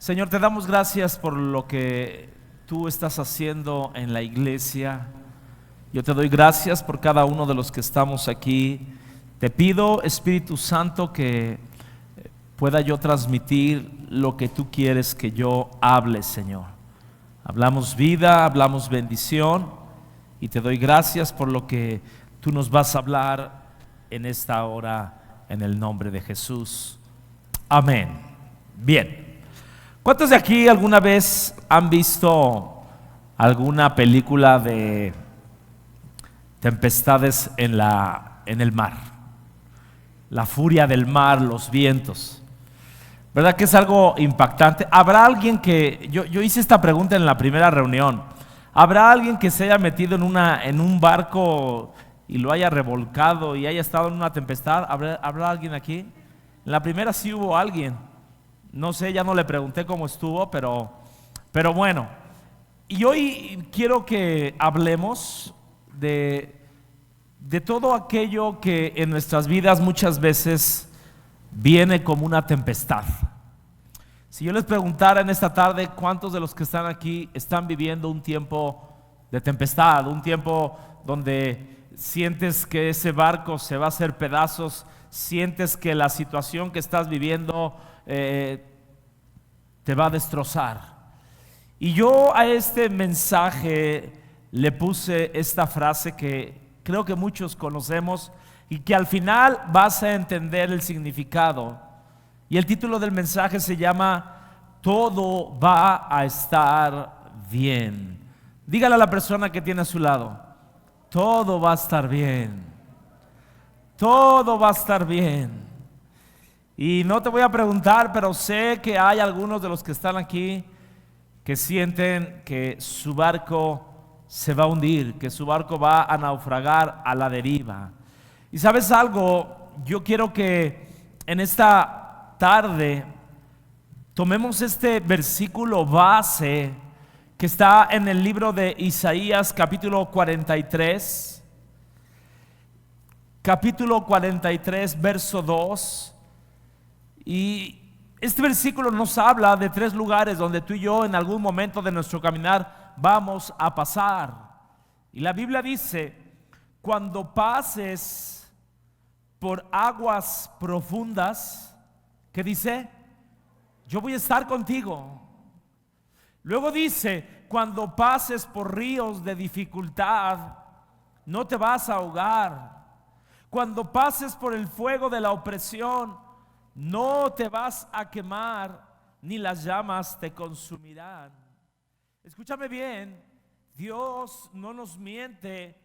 Señor, te damos gracias por lo que tú estás haciendo en la iglesia. Yo te doy gracias por cada uno de los que estamos aquí. Te pido, Espíritu Santo, que pueda yo transmitir lo que tú quieres que yo hable, Señor. Hablamos vida, hablamos bendición, y te doy gracias por lo que tú nos vas a hablar en esta hora, en el nombre de Jesús. Amén. Bien. ¿Cuántos de aquí alguna vez han visto alguna película de tempestades en el mar? La furia del mar, los vientos. ¿Verdad que es algo impactante? ¿Habrá alguien que, yo hice esta pregunta en la primera reunión, ¿habrá alguien que se haya metido en un barco y lo haya revolcado y haya estado en una tempestad? ¿Habrá alguien aquí? En la primera sí hubo alguien. No sé, ya no le pregunté cómo estuvo, pero bueno. Y hoy quiero que hablemos de todo aquello que en nuestras vidas muchas veces viene como una tempestad. Si yo les preguntara en esta tarde cuántos de los que están aquí están viviendo un tiempo de tempestad, un tiempo donde sientes que ese barco se va a hacer pedazos, sientes que la situación que estás viviendo te va a destrozar. Y yo a este mensaje le puse esta frase que creo que muchos conocemos y que al final vas a entender el significado. Y el título del mensaje se llama Todo va a estar bien. Dígale a la persona que tiene a su lado: todo va a estar bien. Todo va a estar bien. Y no te voy a preguntar, pero sé que hay algunos de los que están aquí que sienten que su barco se va a hundir, que su barco va a naufragar a la deriva. Y sabes algo, yo quiero que en esta tarde tomemos este versículo base que está en el libro de Isaías capítulo 43, verso 2. Y este versículo nos habla de 3 lugares donde tú y yo en algún momento de nuestro caminar vamos a pasar. Y la Biblia dice: cuando pases por aguas profundas, ¿qué dice? Yo voy a estar contigo. Luego dice: cuando pases por ríos de dificultad, no te vas a ahogar. Cuando pases por el fuego de la opresión, no te vas a quemar, ni las llamas te consumirán. Escúchame bien, Dios no nos miente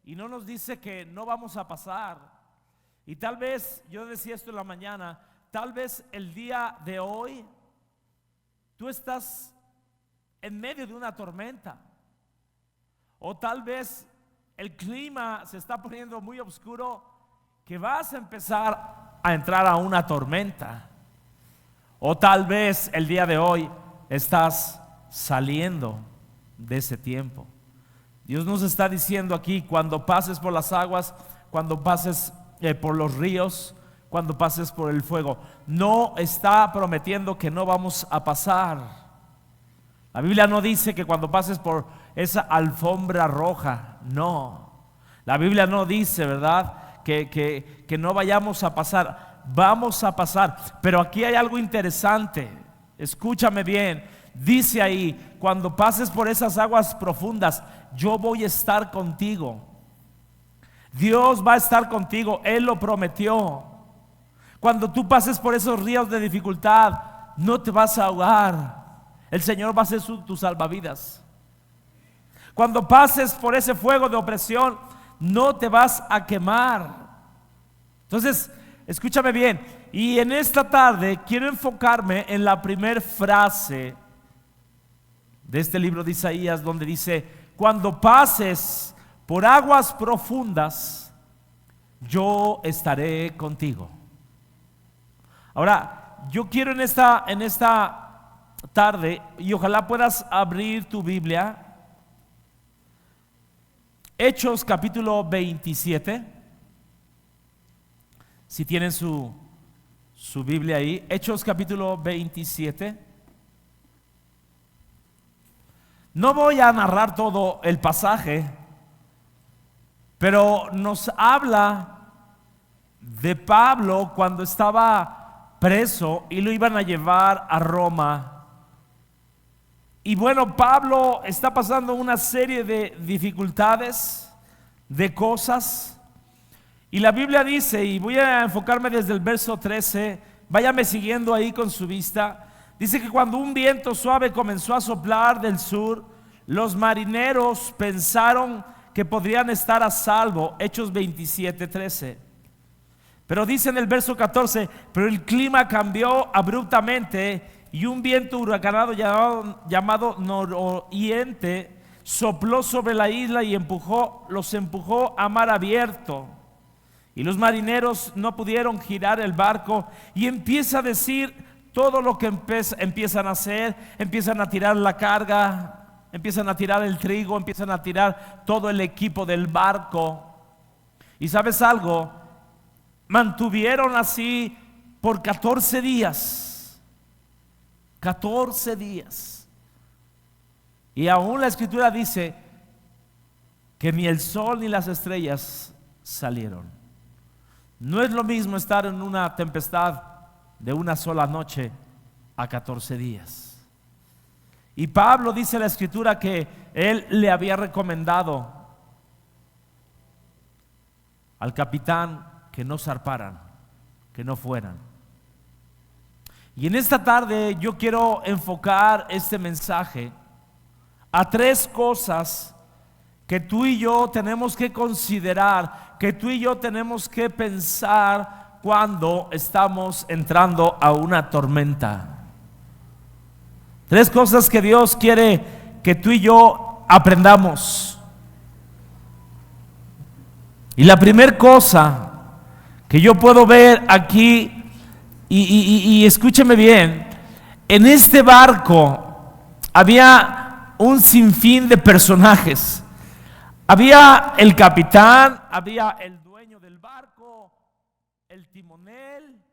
y no nos dice que no vamos a pasar. Y tal vez, yo decía esto en la mañana, tal vez el día de hoy tú estás en medio de una tormenta, o tal vez el clima se está poniendo muy oscuro, que vas a empezar a entrar a una tormenta. O tal vez el día de hoy estás saliendo de ese tiempo. Dios nos está diciendo aquí: cuando pases por las aguas, cuando pases por los ríos, cuando pases por el fuego. No está prometiendo que no vamos a pasar. La Biblia no dice que cuando pases por esa alfombra roja, no. La Biblia no dice, ¿verdad?, que no vayamos a pasar. Vamos a pasar. Pero aquí hay algo interesante. Escúchame bien. Dice ahí: cuando pases por esas aguas profundas, yo voy a estar contigo. Dios va a estar contigo. Él lo prometió. Cuando tú pases por esos ríos de dificultad, no te vas a ahogar. El Señor va a ser tu salvavidas. Cuando pases por ese fuego de opresión, no te vas a quemar. Entonces, escúchame bien. Y en esta tarde quiero enfocarme en la primera frase de este libro de Isaías, donde dice: cuando pases por aguas profundas, yo estaré contigo. Ahora, yo quiero en esta tarde, y ojalá puedas abrir tu Biblia, Hechos capítulo 27. Si tienen su Biblia ahí, Hechos capítulo 27. No voy a narrar todo el pasaje, pero nos habla de Pablo cuando estaba preso y lo iban a llevar a Roma. Y bueno, Pablo está pasando una serie de dificultades, de cosas. Y la Biblia dice, y voy a enfocarme desde el verso 13, váyame siguiendo ahí con su vista. Dice que cuando un viento suave comenzó a soplar del sur, los marineros pensaron que podrían estar a salvo. Hechos 27:13. Pero dice en el verso 14, pero el clima cambió abruptamente y un viento huracanado llamado nororiente sopló sobre la isla y los empujó a mar abierto. Y los marineros no pudieron girar el barco, y empieza a decir todo lo que empiezan a hacer. Empiezan a tirar la carga, empiezan a tirar el trigo, empiezan a tirar todo el equipo del barco. Y ¿sabes algo? Mantuvieron así por 14 días. 14 días. Y aún la escritura dice que ni el sol ni las estrellas salieron. No es lo mismo estar en una tempestad de una sola noche a 14 días. Y Pablo dice en la escritura que él le había recomendado al capitán que no zarparan, que no fueran. Y en esta tarde yo quiero enfocar este mensaje a 3 cosas que tú y yo tenemos que considerar, que tú y yo tenemos que pensar cuando estamos entrando a una tormenta. 3 cosas que Dios quiere que tú y yo aprendamos. Y la primera cosa que yo puedo ver aquí, y escúcheme bien, en este barco había un sinfín de personajes. Había el capitán, había el dueño del barco, el timonel,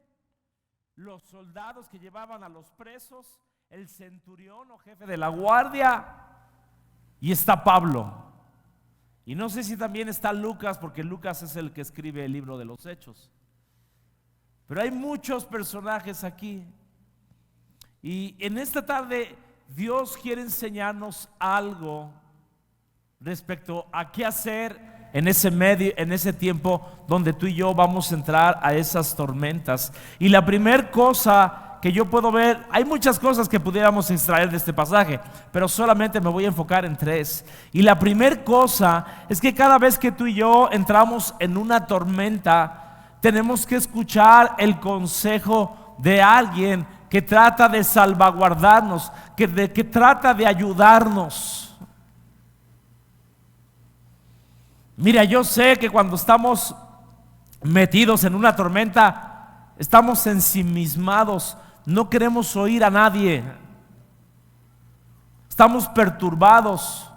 los soldados que llevaban a los presos, el centurión o jefe de la guardia, y está Pablo. Y no sé si también está Lucas, porque Lucas es el que escribe el libro de los Hechos. Pero hay muchos personajes aquí. Y en esta tarde Dios quiere enseñarnos algo respecto a qué hacer en ese tiempo donde tú y yo vamos a entrar a esas tormentas. Y la primera cosa que yo puedo ver, hay muchas cosas que pudiéramos extraer de este pasaje, pero solamente me voy a enfocar en 3. Y la primera cosa es que cada vez que tú y yo entramos en una tormenta, tenemos que escuchar el consejo de alguien que trata de salvaguardarnos, que trata de ayudarnos. Mira, yo sé que cuando estamos metidos en una tormenta, estamos ensimismados, no queremos oír a nadie, estamos perturbados.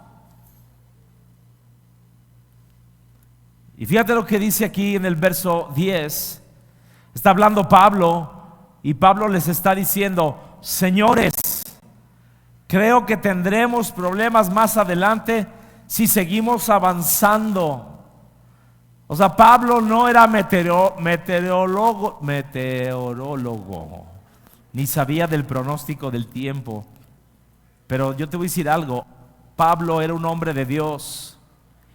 Y fíjate lo que dice aquí en el verso 10. Está hablando Pablo, y Pablo les está diciendo: señores, creo que tendremos problemas más adelante si seguimos avanzando. O sea, Pablo no era meteorólogo, ni sabía del pronóstico del tiempo. Pero yo te voy a decir algo: Pablo era un hombre de Dios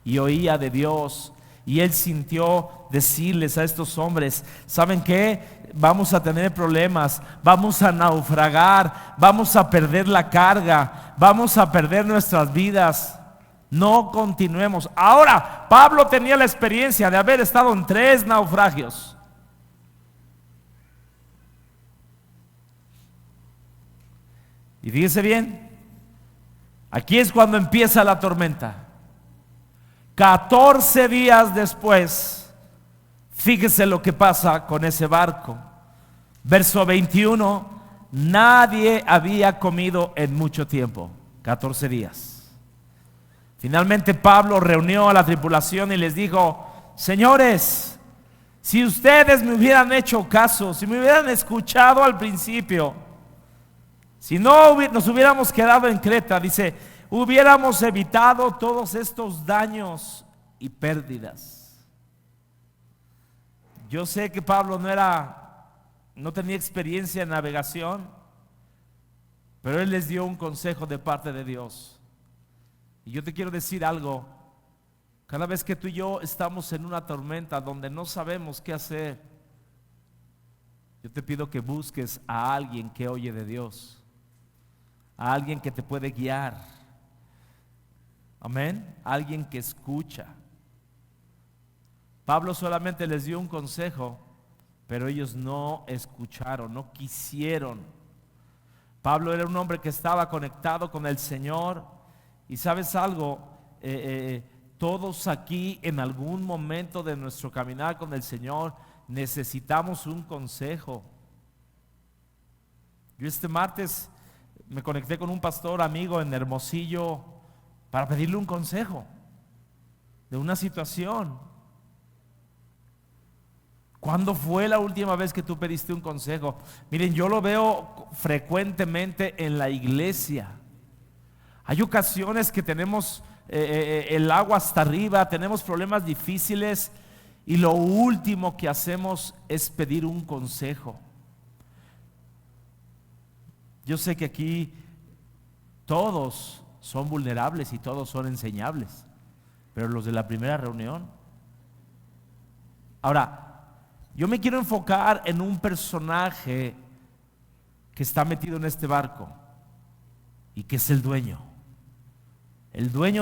y oía de Dios, y él sintió decirles a estos hombres: ¿saben qué? Vamos a tener problemas, vamos a naufragar, vamos a perder la carga, vamos a perder nuestras vidas. No continuemos. Ahora, Pablo tenía la experiencia de haber estado en 3 naufragios. Y fíjese bien, aquí es cuando empieza la tormenta. 14 días después, fíjese lo que pasa con ese barco. Verso 21, nadie había comido en mucho tiempo, 14 días. Finalmente Pablo reunió a la tripulación y les dijo: señores, si ustedes me hubieran hecho caso, si me hubieran escuchado al principio, si no nos hubiéramos quedado en Creta, dice, hubiéramos evitado todos estos daños y pérdidas. Yo sé que Pablo no tenía experiencia en navegación, pero él les dio un consejo de parte de Dios. Y yo te quiero decir algo: cada vez que tú y yo estamos en una tormenta donde no sabemos qué hacer, yo te pido que busques a alguien que oye de Dios, a alguien que te puede guiar. Amén. Alguien que escucha. Pablo solamente les dio un consejo, pero ellos no escucharon, no quisieron. Pablo era un hombre que estaba conectado con el Señor. Y sabes algo, todos aquí en algún momento de nuestro caminar con el Señor necesitamos un consejo. Yo este martes me conecté con un pastor amigo en Hermosillo para pedirle un consejo de una situación. ¿Cuándo fue la última vez que tú pediste un consejo? Miren, yo lo veo frecuentemente en la iglesia. Hay ocasiones que tenemos el agua hasta arriba, tenemos problemas difíciles y lo último que hacemos es pedir un consejo. Yo sé que aquí todos son vulnerables y todos son enseñables, pero los de la primera reunión. Ahora, yo me quiero enfocar en un personaje que está metido en este barco y que es el dueño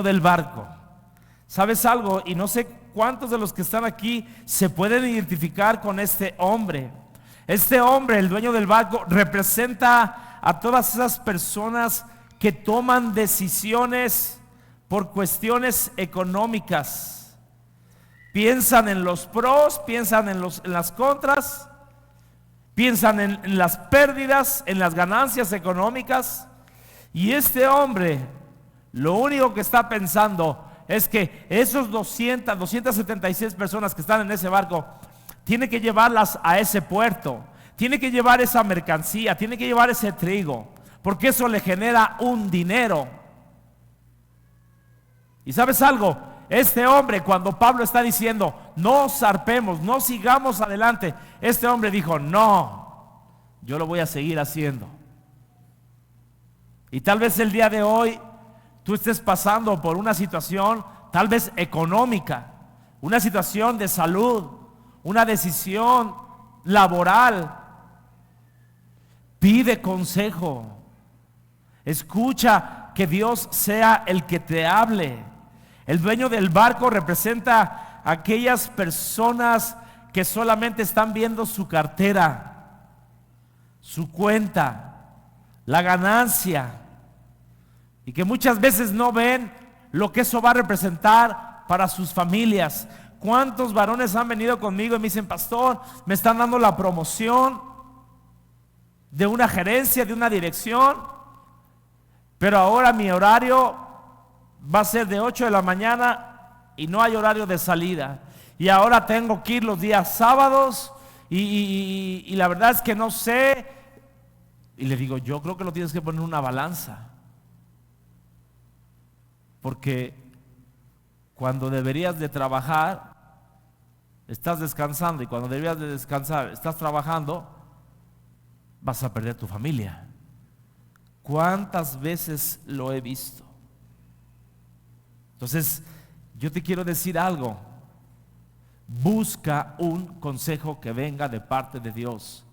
del barco. ¿Sabes algo? Y no sé cuántos de los que están aquí se pueden identificar con este hombre. Este hombre, el dueño del barco, representa a todas esas personas que toman decisiones por cuestiones económicas. Piensan en los pros, piensan en las contras, piensan en las pérdidas, en las ganancias económicas. Y este hombre lo único que está pensando es que esos 276 personas que están en ese barco, tiene que llevarlas a ese puerto, tiene que llevar esa mercancía, tiene que llevar ese trigo, porque eso le genera un dinero. ¿Y sabes algo? Este hombre, cuando Pablo está diciendo no zarpemos, no sigamos adelante, este hombre dijo: no, yo lo voy a seguir haciendo. Y tal vez el día de hoy tú estés pasando por una situación tal vez económica, una situación de salud, una decisión laboral. Pide consejo, escucha que Dios sea el que te hable. El dueño del barco representa a aquellas personas que solamente están viendo su cartera, su cuenta, la ganancia, y que muchas veces no ven lo que eso va a representar para sus familias. ¿Cuántos varones han venido conmigo y me dicen: pastor, me están dando la promoción de una gerencia, de una dirección, pero ahora mi horario va a ser de 8 de la mañana y no hay horario de salida, y ahora tengo que ir los días sábados y la verdad es que no sé? Y le digo: yo creo que lo tienes que poner en una balanza, porque cuando deberías de trabajar estás descansando, y cuando deberías de descansar estás trabajando, vas a perder tu familia. ¿Cuántas veces lo he visto? Entonces, yo te quiero decir algo: busca un consejo que venga de parte de Dios.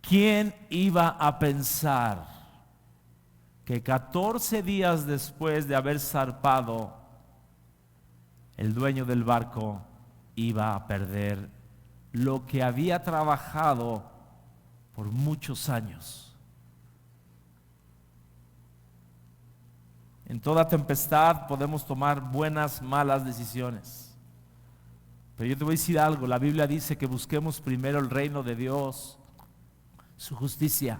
¿Quién iba a pensar que 14 días después de haber zarpado, el dueño del barco iba a perder lo que había trabajado por muchos años? En toda tempestad podemos tomar buenas, malas decisiones. Pero yo te voy a decir algo: la Biblia dice que busquemos primero el reino de Dios, su justicia,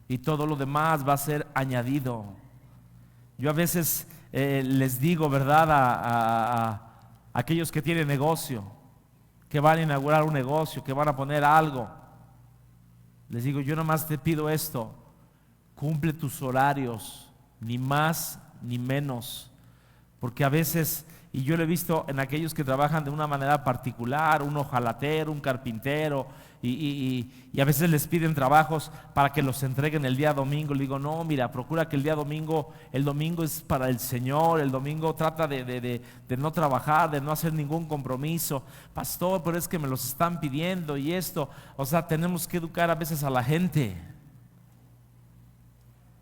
y todo lo demás va a ser añadido. Yo a veces les digo, ¿verdad?, a aquellos que tienen negocio, que van a inaugurar un negocio, que van a poner algo. Les digo: yo nomás te pido esto: cumple tus horarios ni más ni menos. Porque a veces, y yo lo he visto en aquellos que trabajan de una manera particular, un hojalatero, un carpintero, y a veces les piden trabajos para que los entreguen el día domingo. Le digo, no, mira, procura que el domingo es para el Señor. El domingo trata de no trabajar, de no hacer ningún compromiso. Pastor, pero es que me los están pidiendo y esto. O sea, tenemos que educar a veces a la gente.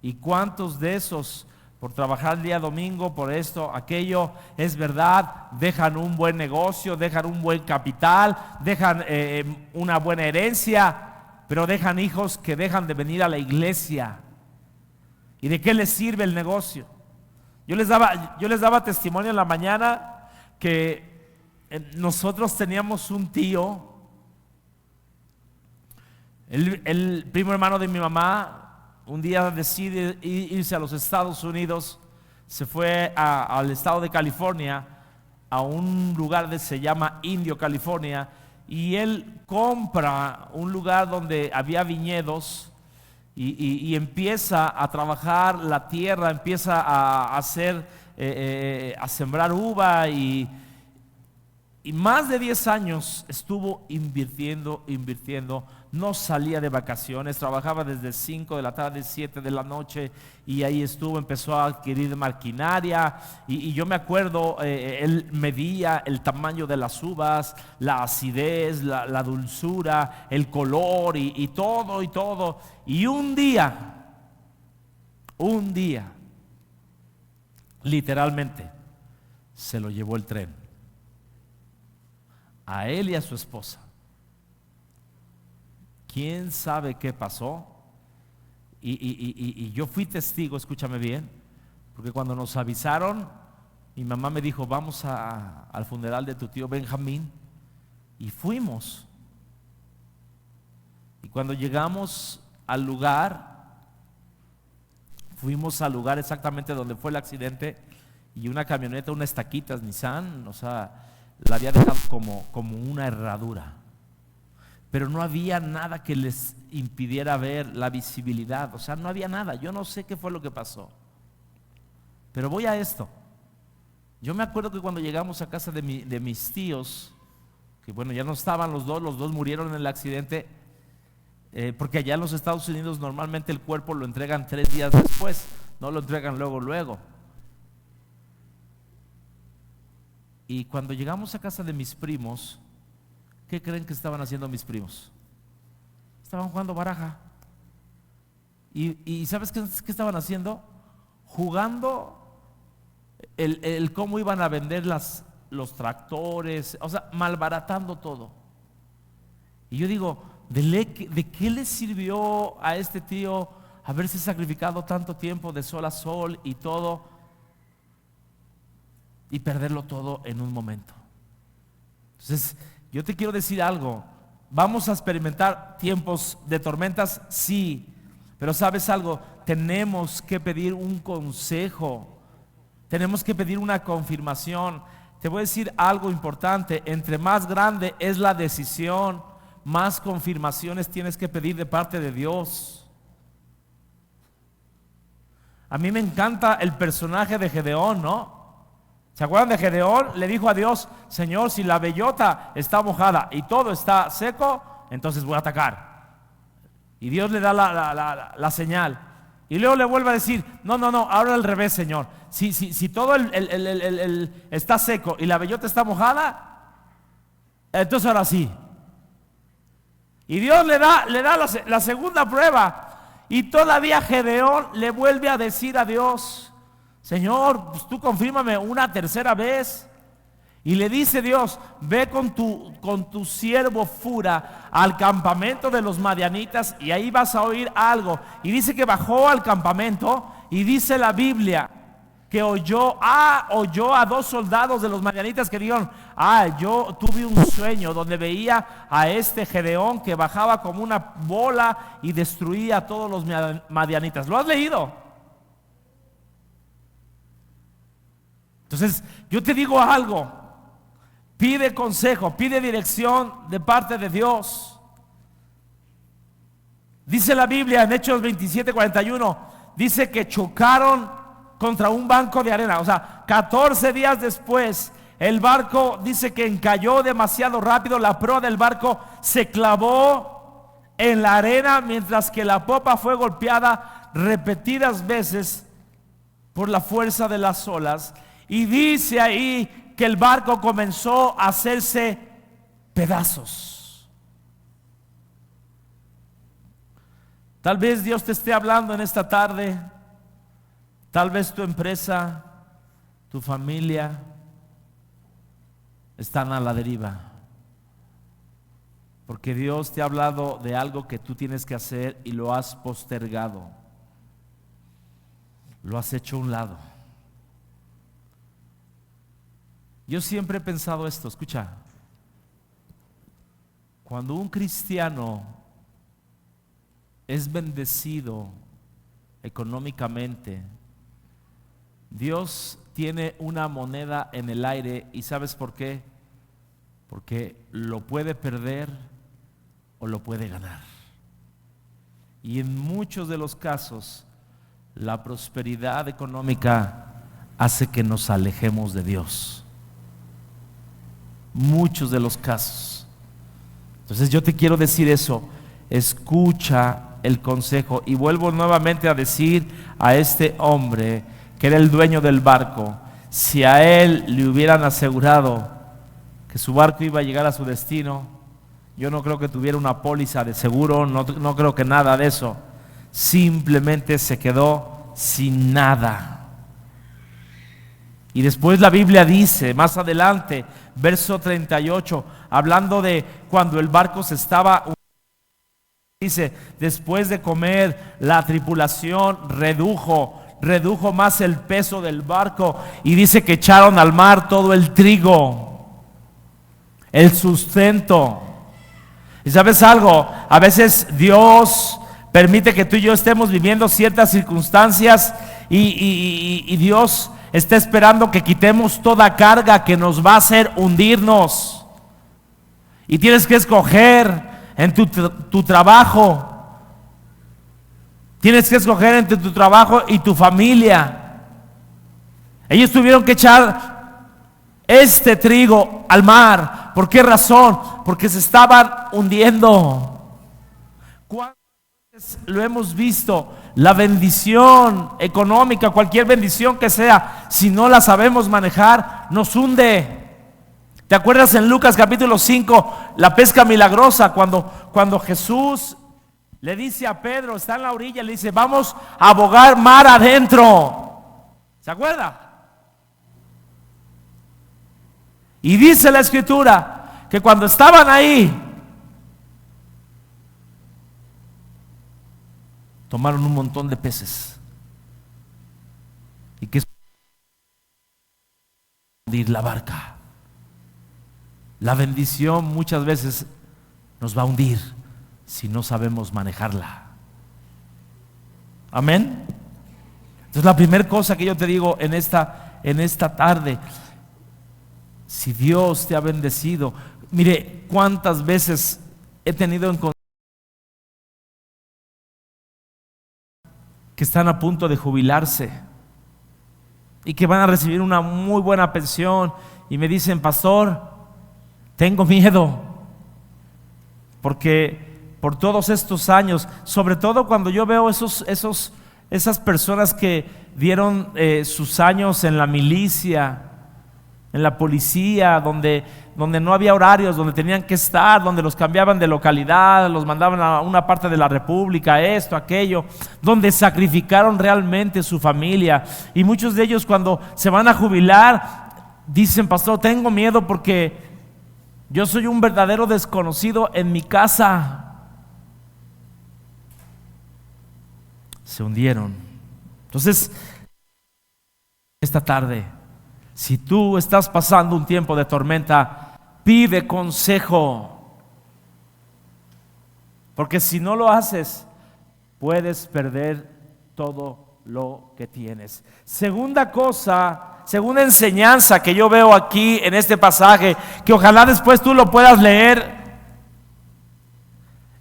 ¿Y cuántos de esos, por trabajar el día domingo, por esto, aquello, es verdad, dejan un buen negocio, dejan un buen capital, dejan una buena herencia, pero dejan hijos que dejan de venir a la iglesia? ¿Y de qué les sirve el negocio? Yo les daba testimonio en la mañana que nosotros teníamos un tío, el primo hermano de mi mamá. Un día decide irse a los Estados Unidos, se fue al estado de California, a un lugar que se llama Indio, California, y él compra un lugar donde había viñedos y empieza a trabajar la tierra, empieza a hacer, a sembrar uva y más de 10 años estuvo invirtiendo, no salía de vacaciones, trabajaba desde 5 de la tarde, 7 de la noche, y ahí estuvo, empezó a adquirir maquinaria, y yo me acuerdo, él medía el tamaño de las uvas, la acidez, la dulzura, el color, y todo, y un día, literalmente, se lo llevó el tren. A él y a su esposa. ¿Quién sabe qué pasó? Y yo fui testigo, escúchame bien, porque cuando nos avisaron, mi mamá me dijo, vamos al funeral de tu tío Benjamín, y fuimos. Y cuando llegamos al lugar, fuimos al lugar exactamente donde fue el accidente, y una camioneta, una estaquitas Nissan, o sea, la había dejado como una herradura, pero no había nada que les impidiera ver la visibilidad. O sea, no había nada. Yo no sé qué fue lo que pasó, pero voy a esto. Yo me acuerdo que cuando llegamos a casa de mis tíos, que bueno, ya no estaban los dos murieron en el accidente, porque allá en los Estados Unidos normalmente el cuerpo lo entregan 3 días después, no lo entregan luego. Y cuando llegamos a casa de mis primos, ¿qué creen que estaban haciendo mis primos? Estaban jugando baraja. ¿Y sabes qué estaban haciendo? Jugando el cómo iban a vender los tractores, o sea, malbaratando todo. Y yo digo, ¿de qué le sirvió a este tío haberse sacrificado tanto tiempo de sol a sol y todo, y perderlo todo en un momento? Entonces, yo te quiero decir algo. ¿Vamos a experimentar tiempos de tormentas? Sí, pero ¿sabes algo? Tenemos que pedir un consejo, tenemos que pedir una confirmación. Te voy a decir algo importante: entre más grande es la decisión, más confirmaciones tienes que pedir de parte de Dios. A mí me encanta el personaje de Gedeón, ¿no? ¿Se acuerdan de Gedeón? Le dijo a Dios, Señor, si la bellota está mojada y todo está seco, entonces voy a atacar. Y Dios le da la señal. Y luego le vuelve a decir, no, ahora al revés, Señor. Si todo está seco y la bellota está mojada, entonces ahora sí. Y Dios le da la segunda prueba. Y todavía Gedeón le vuelve a decir a Dios, Señor, pues tú confírmame una tercera vez. Y le dice Dios, ve con tu siervo Fura al campamento de los madianitas y ahí vas a oír algo. Y dice que bajó al campamento y dice la Biblia que oyó a 2 soldados de los madianitas que dijeron, yo tuve un sueño donde veía a este Gedeón que bajaba como una bola y destruía a todos los madianitas. ¿Lo has leído? Entonces, yo te digo algo. Pide consejo, pide dirección de parte de Dios. Dice la Biblia en Hechos 27:41, dice que chocaron contra un banco de arena. O sea, 14 días después, el barco dice que encalló demasiado rápido. La proa del barco se clavó en la arena, mientras que la popa fue golpeada repetidas veces por la fuerza de las olas. Y dice ahí que el barco comenzó a hacerse pedazos. Tal vez Dios te esté hablando en esta tarde. Tal vez tu empresa, tu familia están a la deriva, porque Dios te ha hablado de algo que tú tienes que hacer y lo has postergado, lo has hecho a un lado. Yo siempre he pensado esto, escucha, cuando un cristiano es bendecido económicamente, Dios tiene una moneda en el aire. ¿Y sabes por qué? Porque lo puede perder o lo puede ganar. Y en muchos de los casos, la prosperidad económica hace que nos alejemos de Dios. Muchos de los casos. Entonces yo te quiero decir eso. Escucha el consejo. Y vuelvo nuevamente a decir a este hombre que era el dueño del barco, si a él le hubieran asegurado que su barco iba a llegar a su destino, yo no creo que tuviera una póliza de seguro, no creo que nada de eso. Simplemente se quedó sin nada. Y después la Biblia dice, más adelante, verso 38, hablando de cuando el barco se estaba, dice, después de comer, la tripulación redujo más el peso del barco, y dice que echaron al mar todo el trigo, el sustento. Y sabes algo, a veces Dios permite que tú y yo estemos viviendo ciertas circunstancias y Dios está esperando que quitemos toda carga que nos va a hacer hundirnos. Y tienes que escoger en tu trabajo. Tienes que escoger entre tu trabajo y tu familia. Ellos tuvieron que echar este trigo al mar. ¿Por qué razón? Porque se estaban hundiendo. ¿Cuántas veces lo hemos visto? La bendición económica, cualquier bendición que sea, si no la sabemos manejar, nos hunde. ¿Te acuerdas en Lucas capítulo 5, la pesca milagrosa, cuando Jesús le dice a Pedro, está en la orilla, le dice, vamos a bogar mar adentro? ¿Se acuerda? Y dice la escritura que cuando estaban ahí, tomaron un montón de peces. ¿Y qué es? Hundir la barca. La bendición muchas veces nos va a hundir si no sabemos manejarla. Amén. Entonces la primera cosa que yo te digo en esta tarde, si Dios te ha bendecido, mire cuántas veces he tenido en contacto que están a punto de jubilarse y que van a recibir una muy buena pensión y me dicen, pastor, tengo miedo porque por todos estos años, sobre todo cuando yo veo esas personas que dieron sus años en la milicia, en la policía, donde no había horarios, donde tenían que estar, donde los cambiaban de localidad, los mandaban a una parte de la república, esto, aquello, donde sacrificaron realmente su familia. Y muchos de ellos cuando se van a jubilar dicen, pastor, tengo miedo porque yo soy un verdadero desconocido en mi casa. Se hundieron. Entonces, esta tarde, si tú estás pasando un tiempo de tormenta, pide consejo, porque si no lo haces, puedes perder todo lo que tienes. Segunda enseñanza que yo veo aquí en este pasaje, que ojalá después tú lo puedas leer,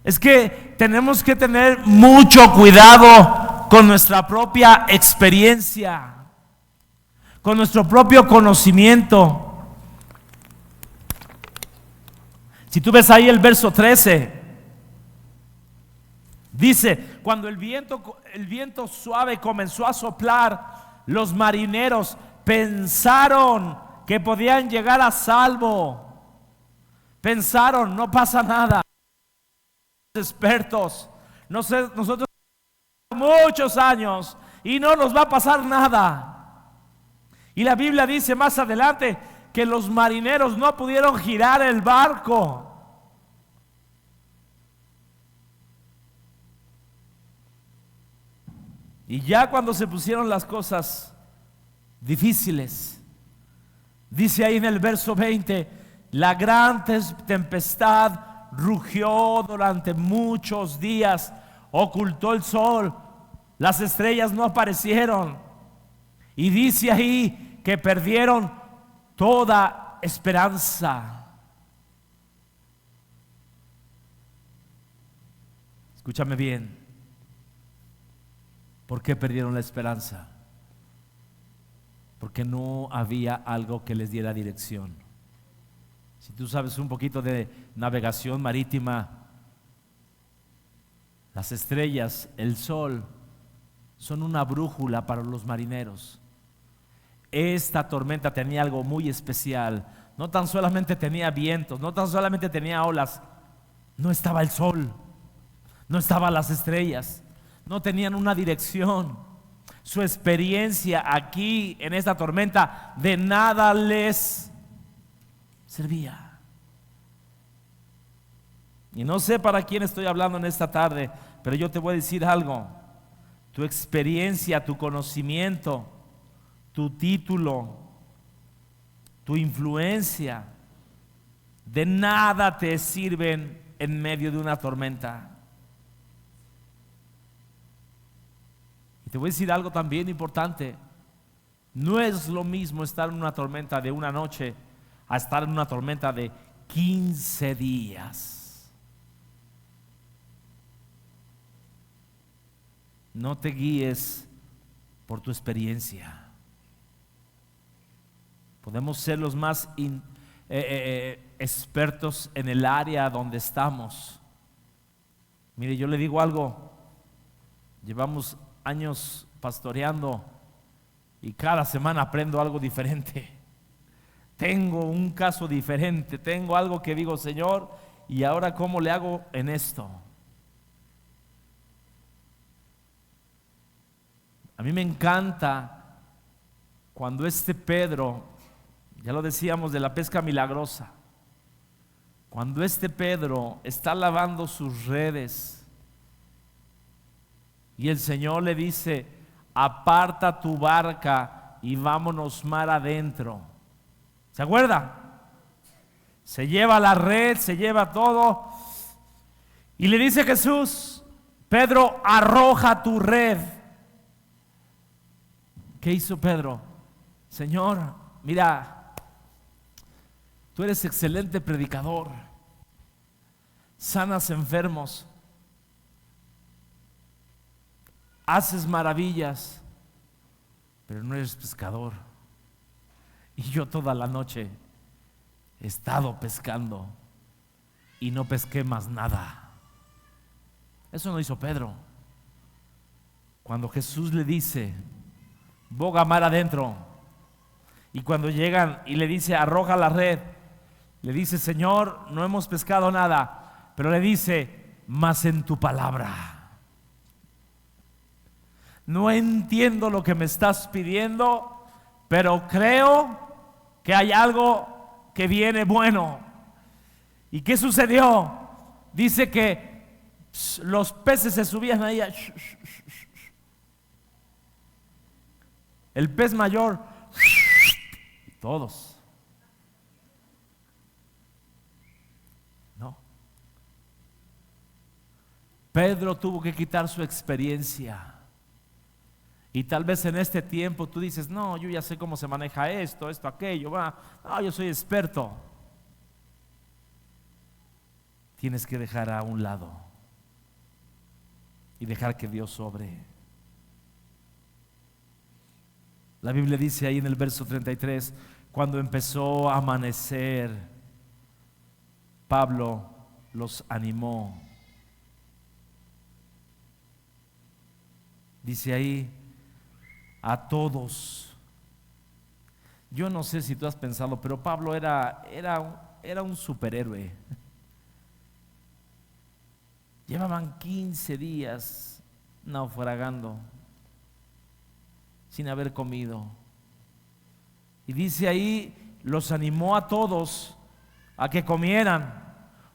es que tenemos que tener mucho cuidado con nuestra propia experiencia. con nuestro propio conocimiento. Si tú ves ahí el verso 13, dice, cuando el viento suave comenzó a soplar, los marineros pensaron que podían llegar a salvo. Pensaron, no pasa nada. Expertos, nosotros muchos años y no nos va a pasar nada. Y la Biblia dice más adelante que los marineros no pudieron girar el barco. Y ya cuando se pusieron las cosas difíciles, dice ahí en el verso 20, la gran tempestad rugió durante muchos días, ocultó el sol, las estrellas no aparecieron. Y dice ahí que perdieron toda esperanza. Escúchame bien. ¿Por qué perdieron la esperanza? Porque no había algo que les diera dirección. Si tú sabes un poquito de navegación marítima, las estrellas, el sol, son una brújula para los marineros. Esta tormenta tenía algo muy especial. No tan solamente tenía vientos, no tan solamente tenía olas, no estaba el sol, no estaban las estrellas, no tenían una dirección. Su experiencia aquí en esta tormenta de nada les servía. Y no sé para quién estoy hablando en esta tarde, pero yo te voy a decir algo. Tu experiencia, tu conocimiento, tu título, tu influencia, de nada te sirven en medio de una tormenta. Y te voy a decir algo también importante. No es lo mismo estar en una tormenta de una noche a estar en una tormenta de 15 días. No te guíes por tu experiencia. Podemos ser los más expertos en el área donde estamos. Mire, yo le digo algo. Llevamos años pastoreando y cada semana aprendo algo diferente. Tengo un caso diferente, tengo algo que digo, Señor, ¿y ahora cómo le hago en esto? A mí me encanta cuando Pedro, ya lo decíamos de la pesca milagrosa, cuando Pedro está lavando sus redes y el Señor le dice, aparta tu barca y vámonos mar adentro. ¿Se acuerda? Se lleva la red, se lleva todo y le dice Jesús, Pedro, arroja tu red. ¿Qué hizo Pedro? Señor, mira, tú eres excelente predicador, sanas enfermos, haces maravillas, pero no eres pescador. Y yo toda la noche he estado pescando y no pesqué más nada. Eso no hizo Pedro. Cuando Jesús le dice, boga mar adentro, y cuando llegan y le dice, arroja la red, le dice, Señor, no hemos pescado nada, pero le dice, mas en tu palabra. No entiendo lo que me estás pidiendo, pero creo que hay algo que viene bueno. ¿Y qué sucedió? Dice que los peces se subían ahí. El pez mayor, todos. No. Pedro tuvo que quitar su experiencia. Y tal vez en este tiempo tú dices, no, yo ya sé cómo se maneja esto, aquello, no, yo soy experto. Tienes que dejar a un lado y dejar que Dios obre. La Biblia dice ahí en el verso 33, cuando empezó a amanecer, Pablo los animó. Dice ahí, a todos. Yo no sé si tú has pensado, pero Pablo era un superhéroe. Llevaban 15 días naufragando, sin haber comido. Y dice ahí, los animó a todos a que comieran.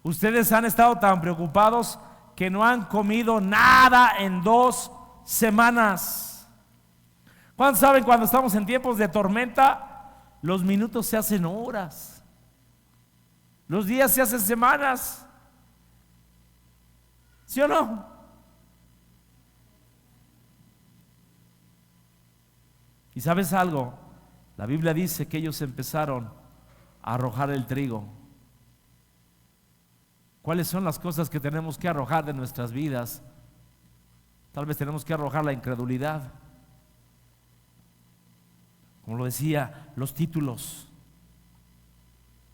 Ustedes han estado tan preocupados que no han comido nada en 2 semanas. ¿Cuántos saben cuando estamos en tiempos de tormenta? Los minutos se hacen horas, los días se hacen semanas. ¿Sí o no? Y sabes algo, la Biblia dice que ellos empezaron a arrojar el trigo. ¿Cuáles son las cosas que tenemos que arrojar de nuestras vidas? Tal vez tenemos que arrojar la incredulidad. Como lo decía, los títulos.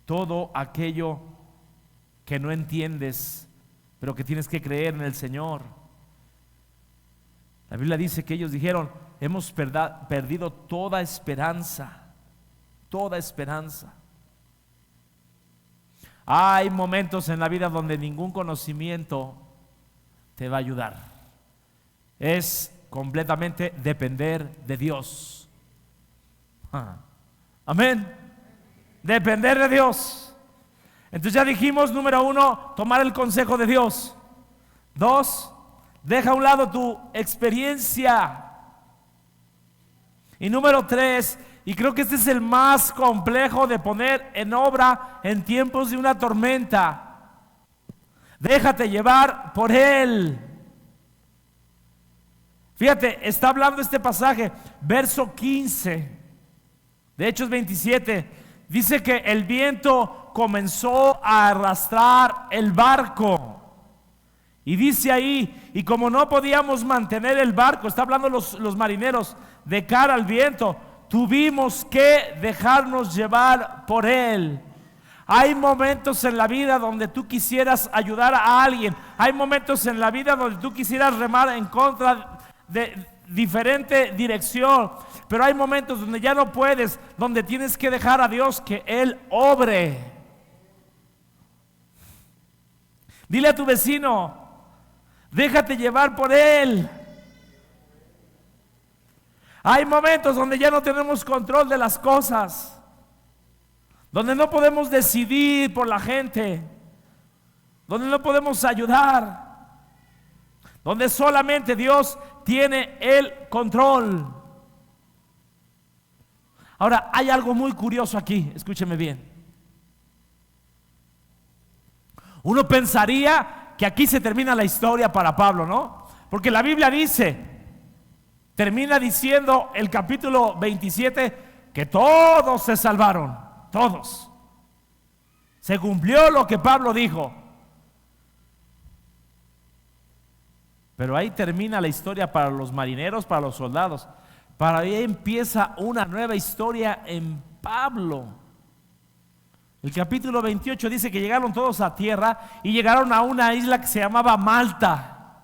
Todo aquello que no entiendes, pero que tienes que creer en el Señor. La Biblia dice que ellos dijeron, hemos perdido toda esperanza, toda esperanza. Hay momentos en la vida donde ningún conocimiento te va a ayudar. Es completamente depender de Dios. Amén. Depender de Dios. Entonces ya dijimos, número 1, tomar el consejo de Dios. 2, deja a un lado tu experiencia. Y número 3, y creo que este es el más complejo de poner en obra en tiempos de una tormenta, déjate llevar por Él. Fíjate, está hablando este pasaje, verso 15 de Hechos 27, dice que el viento comenzó a arrastrar el barco. Y dice ahí, y como no podíamos mantener el barco, está hablando los marineros, de cara al viento, tuvimos que dejarnos llevar por él. Hay momentos en la vida donde tú quisieras ayudar a alguien. Hay momentos en la vida donde tú quisieras remar en contra de diferente dirección. Pero hay momentos donde ya no puedes, donde tienes que dejar a Dios que Él obre. Dile a tu vecino, déjate llevar por Él. Hay momentos donde ya no tenemos control de las cosas, donde no podemos decidir por la gente, donde no podemos ayudar, donde solamente Dios tiene el control. Ahora, hay algo muy curioso aquí, escúcheme bien. Uno pensaría que aquí se termina la historia para Pablo, ¿no? Porque la Biblia dice, termina diciendo el capítulo 27 que todos se salvaron, todos. Se cumplió lo que Pablo dijo. Pero ahí termina la historia para los marineros, para los soldados. Para ahí empieza una nueva historia en Pablo. El capítulo 28 dice que llegaron todos a tierra y llegaron a una isla que se llamaba Malta.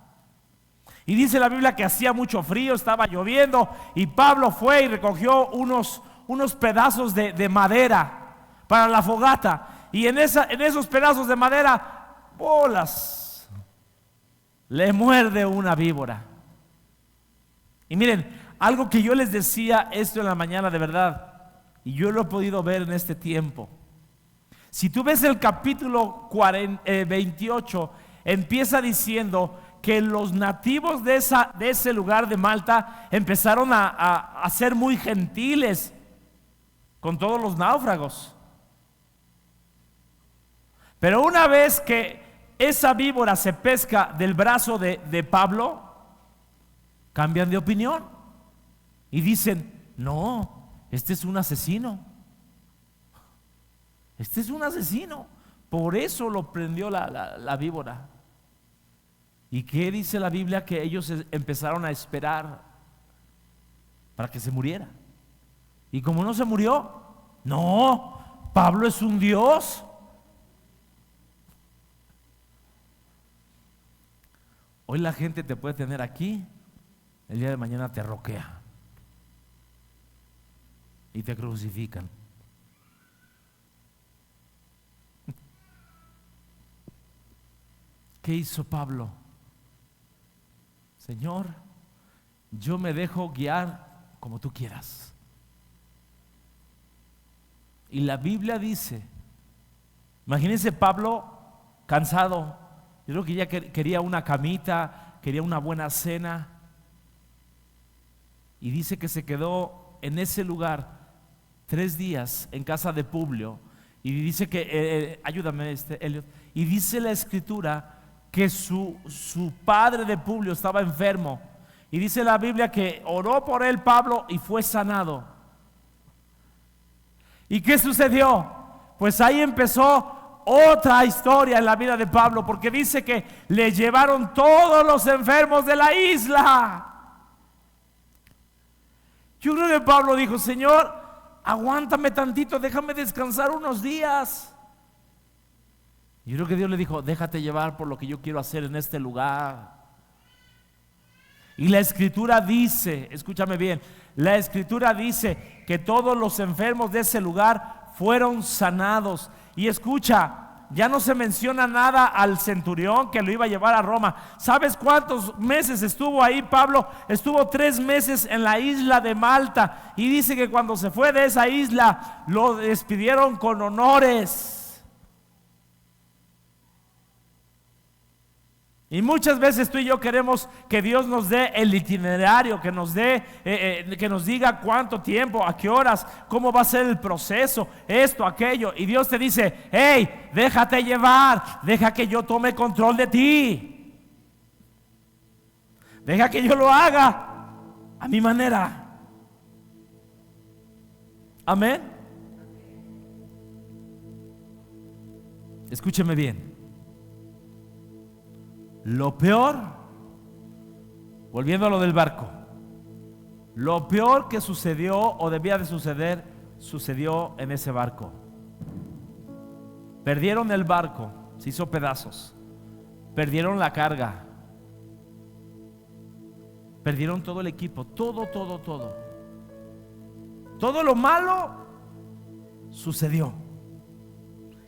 Y dice la Biblia que hacía mucho frío, estaba lloviendo, y Pablo fue y recogió unos pedazos de madera para la fogata. Y en esos pedazos de madera, bolas, le muerde una víbora. Y miren, algo que yo les decía esto en la mañana de verdad, y yo lo he podido ver en este tiempo. Si tú ves el capítulo 28, empieza diciendo que los nativos de ese lugar de Malta empezaron a ser muy gentiles con todos los náufragos. Pero una vez que esa víbora se pesca del brazo de Pablo, cambian de opinión y dicen, no, este es un asesino. Este es un asesino. Por eso lo prendió la víbora. ¿Y qué dice la Biblia? Que ellos empezaron a esperar para que se muriera. Y como no se murió, no, Pablo es un Dios. Hoy la gente te puede tener aquí, el día de mañana te roquea y te crucifican. ¿Qué hizo Pablo? Señor, yo me dejo guiar como tú quieras. Y la Biblia dice, imagínense Pablo cansado, yo creo que ya quería una camita, quería una buena cena, y dice que se quedó en ese lugar 3 días en casa de Publio, y dice que, ayúdame Elliot, y dice la escritura que su padre de Publio estaba enfermo, y dice la Biblia que oró por él Pablo y fue sanado. ¿Y qué sucedió? Pues ahí empezó otra historia en la vida de Pablo, porque dice que le llevaron todos los enfermos de la isla. Yo creo que Pablo dijo, Señor, aguántame tantito, déjame descansar unos días. Yo creo que Dios le dijo, déjate llevar por lo que yo quiero hacer en este lugar. Y la escritura dice, escúchame bien, la escritura dice que todos los enfermos de ese lugar fueron sanados. Y escucha, ya no se menciona nada al centurión que lo iba a llevar a Roma. ¿Sabes cuántos meses estuvo ahí Pablo? Estuvo 3 meses en la isla de Malta. Y dice que cuando se fue de esa isla, lo despidieron con honores. Y muchas veces tú y yo queremos que Dios nos dé el itinerario, que nos dé, que nos diga cuánto tiempo, a qué horas, cómo va a ser el proceso, esto, aquello. Y Dios te dice, hey, déjate llevar, deja que yo tome control de ti. Deja que yo lo haga a mi manera. Amén. Escúcheme bien. Lo peor, volviendo a lo del barco, lo peor que sucedió o debía de suceder, sucedió en ese barco. Perdieron el barco, se hizo pedazos, perdieron la carga, perdieron todo el equipo, todo. Todo lo malo sucedió.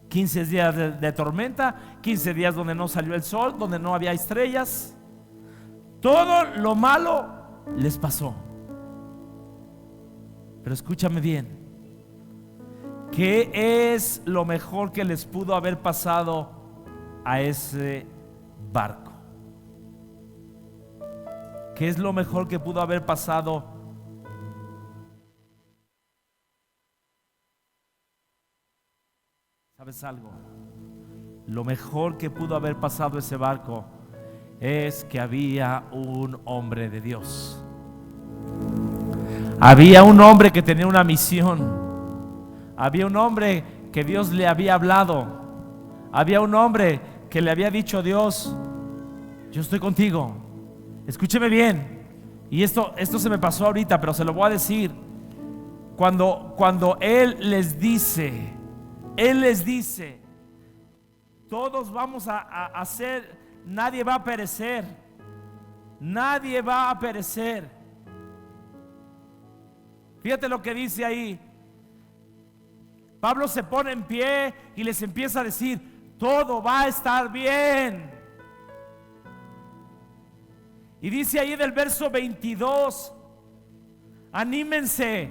15 días de tormenta, 15 días donde no salió el sol, donde no había estrellas. Todo lo malo les pasó. Pero escúchame bien, ¿qué es lo mejor que les pudo haber pasado a ese barco? ¿Qué es lo mejor que pudo haber pasado? ¿Sabes algo? Lo mejor que pudo haber pasado ese barco es que había un hombre de Dios. Había un hombre que tenía una misión. Había un hombre que Dios le había hablado. Había un hombre que le había dicho a Dios, yo estoy contigo. Escúcheme bien. Y esto se me pasó ahorita, pero se lo voy a decir. Cuando Él les dice, todos vamos a hacer, nadie va a perecer. Nadie va a perecer. Fíjate lo que dice ahí. Pablo se pone en pie y les empieza a decir, todo va a estar bien. Y dice ahí del verso 22, anímense,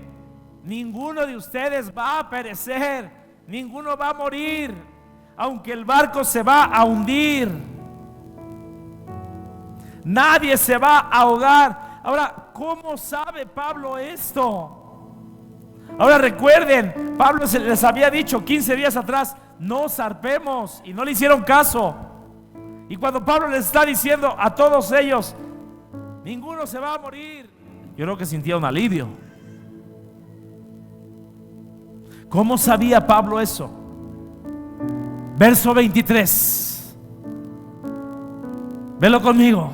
ninguno de ustedes va a perecer, ninguno va a morir, aunque el barco se va a hundir. Nadie se va a ahogar. Ahora, ¿cómo sabe Pablo esto? Ahora recuerden, Pablo les había dicho 15 días atrás, no zarpemos, y no le hicieron caso. Y cuando Pablo les está diciendo a todos ellos, ninguno se va a morir, yo creo que sintieron alivio. ¿Cómo sabía Pablo eso? Verso 23. Velo conmigo.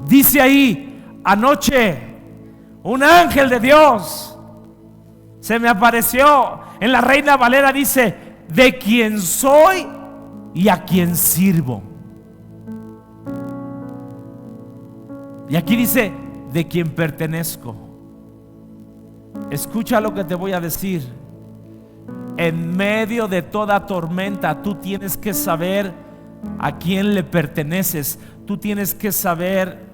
Dice ahí, anoche un ángel de Dios Se me apareció. En la Reina Valera dice: de quién soy y a quién sirvo. Y aquí dice: de quién pertenezco. Escucha lo que te voy a decir. En medio de toda tormenta, tú tienes que saber a quién le perteneces. Tú tienes que saber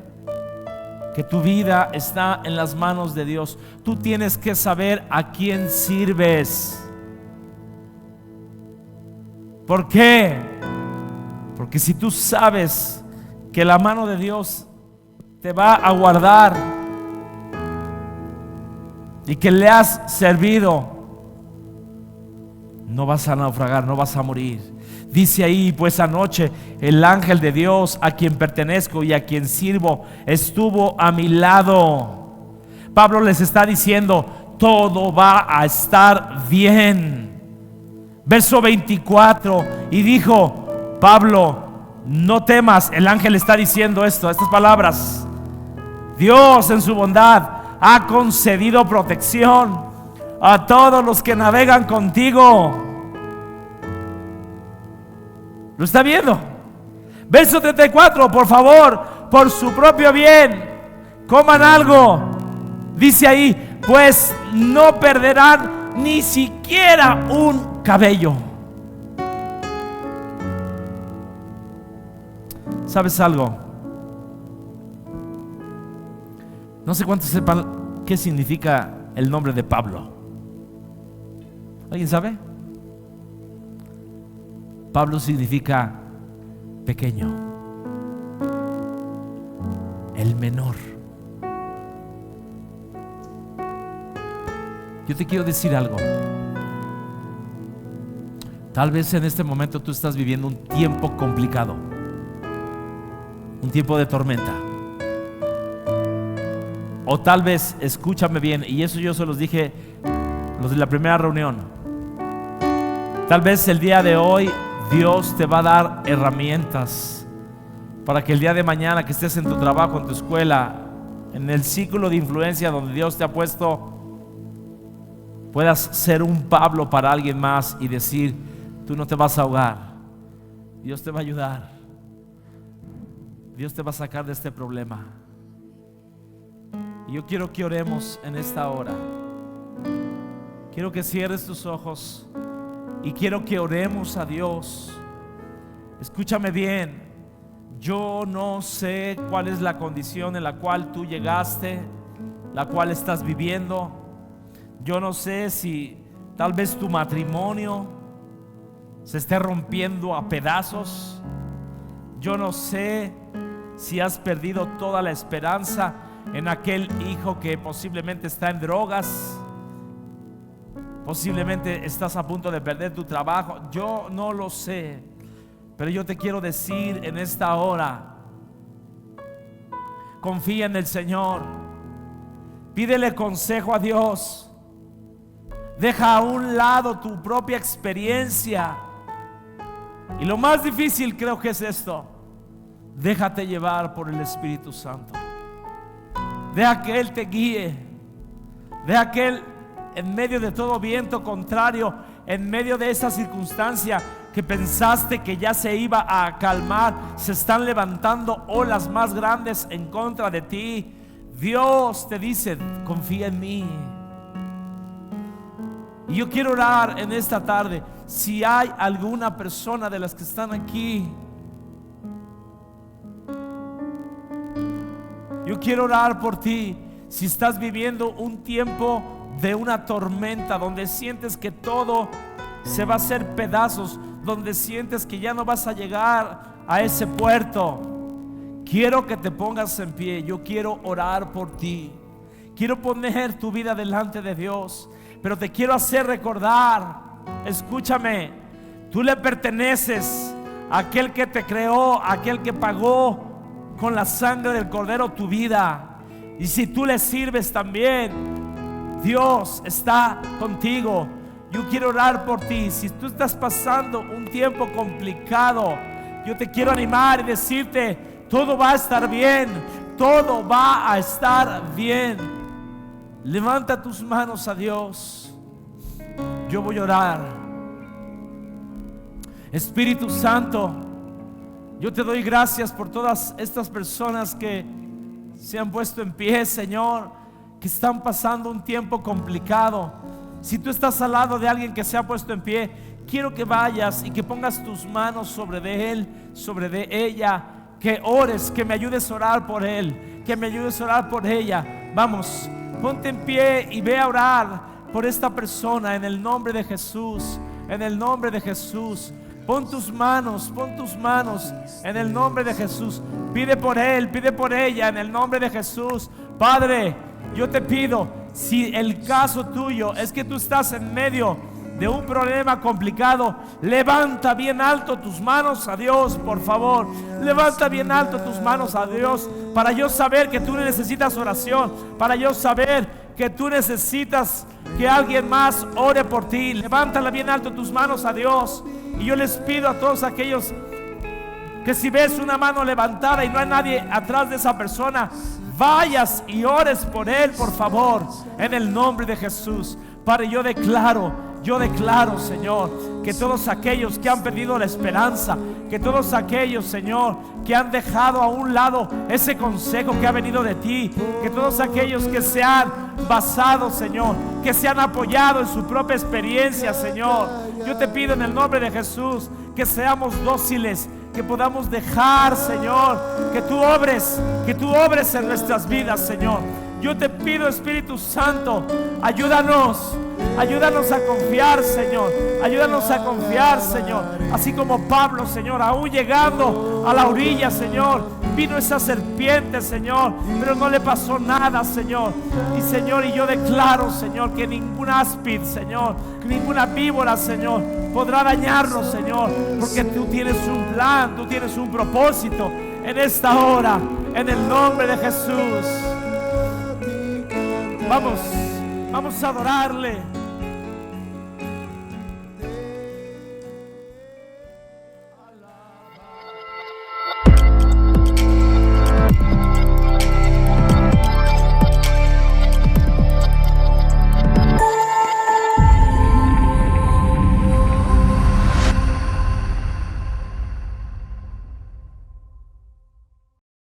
que tu vida está en las manos de Dios. Tú tienes que saber a quién sirves. ¿Por qué? Porque si tú sabes que la mano de Dios te va a guardar y que le has servido, no vas a naufragar, no vas a morir. Dice ahí: pues anoche el ángel de Dios, a quien pertenezco y a quien sirvo, estuvo a mi lado. Pablo les está diciendo: todo va a estar bien. Verso 24, y dijo Pablo: no temas. El ángel está diciendo estas palabras: Dios en su bondad ha concedido protección a todos los que navegan contigo. ¿Lo está viendo? Verso 34, por favor, por su propio bien, coman algo. Dice ahí: pues no perderán ni siquiera un cabello. ¿Sabes algo? No sé cuántos sepan qué significa el nombre de Pablo. ¿Alguien sabe? Pablo significa pequeño, el menor. Yo te quiero decir algo. Tal vez en este momento tú estás viviendo un tiempo complicado, un tiempo de tormenta. O tal vez, escúchame bien, y eso yo se los dije los de la primera reunión. Tal vez el día de hoy Dios te va a dar herramientas para que el día de mañana que estés en tu trabajo, en tu escuela, en el círculo de influencia donde Dios te ha puesto, puedas ser un Pablo para alguien más y decir: tú no te vas a ahogar, Dios te va a ayudar, Dios te va a sacar de este problema. Y yo quiero que oremos en esta hora. Quiero que cierres tus ojos y quiero que oremos a Dios. Escúchame bien. Yo no sé cuál es la condición en la cual tú llegaste, la cual estás viviendo. Yo no sé si tal vez tu matrimonio se esté rompiendo a pedazos. Yo no sé si has perdido toda la esperanza en aquel hijo que posiblemente está en drogas. Posiblemente estás a punto de perder tu trabajo. Yo no lo sé, pero yo te quiero decir en esta hora: confía en el Señor, pídele consejo a Dios, deja a un lado tu propia experiencia. Y lo más difícil creo que es esto: déjate llevar por el Espíritu Santo. Deja que Él te guíe. Deja que Él, en medio de todo viento contrario, en medio de esa circunstancia que pensaste que ya se iba a calmar, se están levantando olas más grandes en contra de ti. Dios te dice: confía en mí. Y yo quiero orar en esta tarde. Si hay alguna persona de las que están aquí, yo quiero orar por ti. Si estás viviendo un tiempo de una tormenta, donde sientes que todo se va a hacer pedazos, donde sientes que ya no vas a llegar a ese puerto, quiero que te pongas en pie. Yo quiero orar por ti. Quiero poner tu vida delante de Dios, pero te quiero hacer recordar, escúchame, tú le perteneces a aquel que te creó, a aquel que pagó con la sangre del Cordero tu vida. Y si tú le sirves también, Dios está contigo. Yo quiero orar por ti. Si tú estás pasando un tiempo complicado, yo te quiero animar y decirte: todo va a estar bien, todo va a estar bien. Levanta tus manos a Dios. yo voy a orar. Espíritu Santo, yo te doy gracias por todas estas personas que se han puesto en pie, Señor, que están pasando un tiempo complicado. Si tú estás al lado de alguien que se ha puesto en pie, quiero que vayas y que pongas tus manos sobre de él, sobre de ella, que ores, que me ayudes a orar por él, que me ayudes a orar por ella. Vamos, ponte en pie y ve a orar por esta persona en el nombre de Jesús, en el nombre de Jesús. Pon tus manos en el nombre de Jesús. Pide por él, pide por ella en el nombre de Jesús. Padre, yo te pido, si el caso tuyo es que tú estás en medio de un problema complicado, levanta bien alto tus manos a Dios, por favor. Levanta bien alto tus manos a Dios, para yo saber que tú necesitas oración, para yo saber que tú necesitas que alguien más ore por ti. Levántala bien alto tus manos a Dios. Y yo les pido a todos aquellos que si ves una mano levantada y no hay nadie atrás de esa persona, vayas y ores por él, por favor, en el nombre de Jesús. Padre, yo declaro, Señor, que todos aquellos que han perdido la esperanza, que todos aquellos, Señor, que han dejado a un lado ese consejo que ha venido de ti, que todos aquellos que se han basado, Señor, que se han apoyado en su propia experiencia, Señor, yo te pido en el nombre de Jesús que seamos dóciles, que podamos dejar, Señor, que tú obres en nuestras vidas, Señor. Yo te pido, Espíritu Santo, ayúdanos a confiar, Señor. Ayúdanos a confiar, Señor. Así como Pablo, Señor, aún llegando a la orilla, Señor, vino esa serpiente, Señor, pero no le pasó nada, Señor. Y Señor, y yo declaro, Señor, que ningún áspid, Señor, ninguna víbora, Señor, podrá dañarnos, Señor, porque tú tienes un plan, tú tienes un propósito en esta hora, en el nombre de Jesús. Vamos a adorarle.